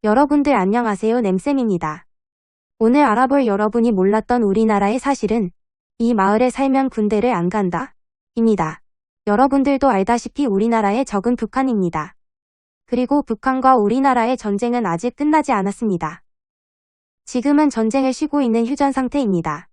여러분들 안녕하세요. 냄쌤입니다. 오늘 알아볼 여러분이 몰랐던 우리나라의 사실은 이 마을에 살면 군대를 안 간다 입니다. 여러분들도 알다시피 우리나라의 적은 북한입니다. 그리고 북한과 우리나라의 전쟁은 아직 끝나지 않았습니다. 지금은 전쟁을 쉬고 있는 휴전 상태입니다.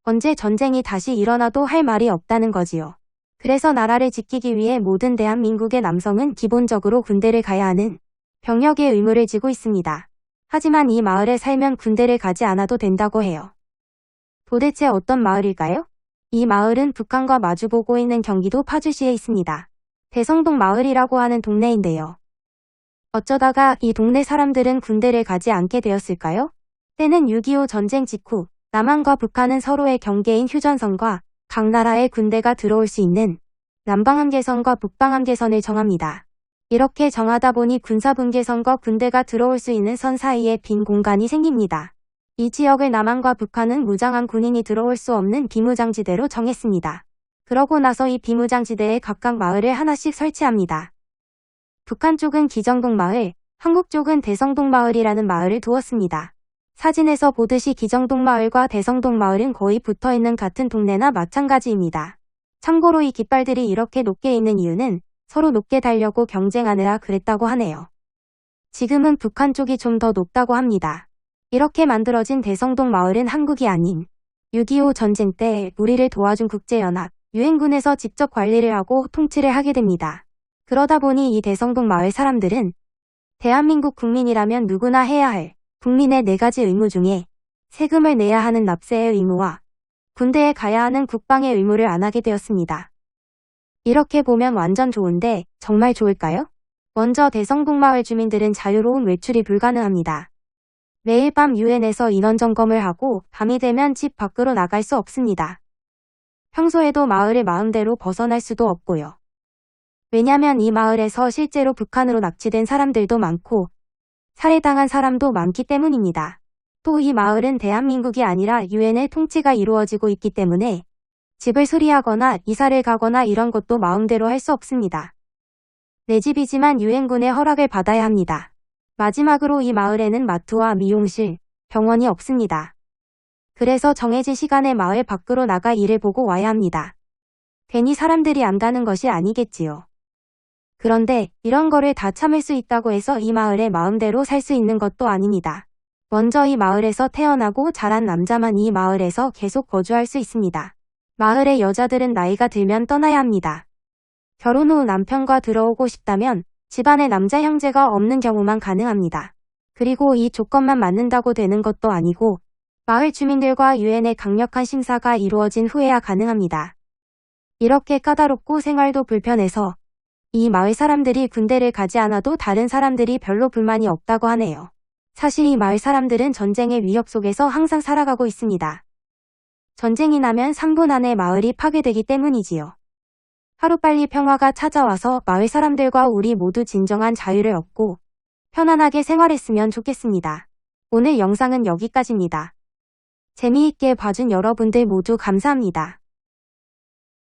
언제 전쟁이 다시 일어나도 할 말이 없다는 거지요. 그래서 나라를 지키기 위해 모든 대한민국의 남성은 기본적으로 군대를 가야 하는 병역의 의무를 지고 있습니다. 하지만 이 마을에 살면 군대를 가지 않아도 된다고 해요. 도대체 어떤 마을일까요? 이 마을은 북한과 마주보고 있는 경기도 파주시에 있습니다. 대성동 마을이라고 하는 동네인데요. 어쩌다가 이 동네 사람들은 군대를 가지 않게 되었을까요? 때는 6.25 전쟁 직후 남한과 북한은 서로의 경계인 휴전선과 각 나라의 군대가 들어올 수 있는 남방한계선과 북방한계선을 정합니다. 이렇게 정하다 보니 군사분계선과 군대가 들어올 수 있는 선 사이에 빈 공간이 생깁니다. 이 지역을 남한과 북한은 무장한 군인이 들어올 수 없는 비무장지대로 정했습니다. 그러고 나서 이 비무장지대에 각각 마을을 하나씩 설치합니다. 북한 쪽은 기정동 마을, 한국 쪽은 대성동 마을이라는 마을을 두었습니다. 사진에서 보듯이 기정동 마을과 대성동 마을은 거의 붙어있는 같은 동네나 마찬가지입니다. 참고로 이 깃발들이 이렇게 높게 있는 이유는 서로 높게 달려고 경쟁하느라 그랬다고 하네요. 지금은 북한 쪽이 좀 더 높다고 합니다. 이렇게 만들어진 대성동 마을은 한국이 아닌 6.25 전쟁 때 우리를 도와준 국제연합, 유엔군에서 직접 관리를 하고 통치를 하게 됩니다. 그러다 보니 이 대성동 마을 사람들은 대한민국 국민이라면 누구나 해야 할 국민의 4가지 의무 중에 세금을 내야 하는 납세의 의무와 군대에 가야 하는 국방의 의무를 안 하게 되었습니다. 이렇게 보면 완전 좋은데 정말 좋을까요? 먼저 대성동 마을 주민들은 자유로운 외출이 불가능합니다. 매일 밤 유엔에서 인원 점검을 하고 밤이 되면 집 밖으로 나갈 수 없습니다. 평소에도 마을을 마음대로 벗어날 수도 없고요. 왜냐면 이 마을에서 실제로 북한으로 납치된 사람들도 많고 살해당한 사람도 많기 때문입니다. 또 이 마을은 대한민국이 아니라 유엔의 통치가 이루어지고 있기 때문에 집을 수리하거나 이사를 가거나 이런 것도 마음대로 할 수 없습니다. 내 집이지만 유엔군의 허락을 받아야 합니다. 마지막으로 이 마을에는 마트와 미용실, 병원이 없습니다. 그래서 정해진 시간에 마을 밖으로 나가 일을 보고 와야 합니다. 괜히 사람들이 안다는 것이 아니겠지요. 그런데 이런 거를 다 참을 수 있다고 해서 이 마을에 마음대로 살 수 있는 것도 아닙니다. 먼저 이 마을에서 태어나고 자란 남자만 이 마을에서 계속 거주할 수 있습니다. 마을의 여자들은 나이가 들면 떠나야 합니다. 결혼 후 남편과 들어오고 싶다면 집안에 남자 형제가 없는 경우만 가능합니다. 그리고 이 조건만 맞는다고 되는 것도 아니고 마을 주민들과 유엔의 강력한 심사가 이루어진 후에야 가능합니다. 이렇게 까다롭고 생활도 불편해서 이 마을 사람들이 군대를 가지 않아도 다른 사람들이 별로 불만이 없다고 하네요. 사실 이 마을 사람들은 전쟁의 위협 속에서 항상 살아가고 있습니다. 전쟁이 나면 3분 안에 마을이 파괴되기 때문이지요. 하루빨리 평화가 찾아와서 마을 사람들과 우리 모두 진정한 자유를 얻고 편안하게 생활했으면 좋겠습니다. 오늘 영상은 여기까지입니다. 재미있게 봐준 여러분들 모두 감사합니다.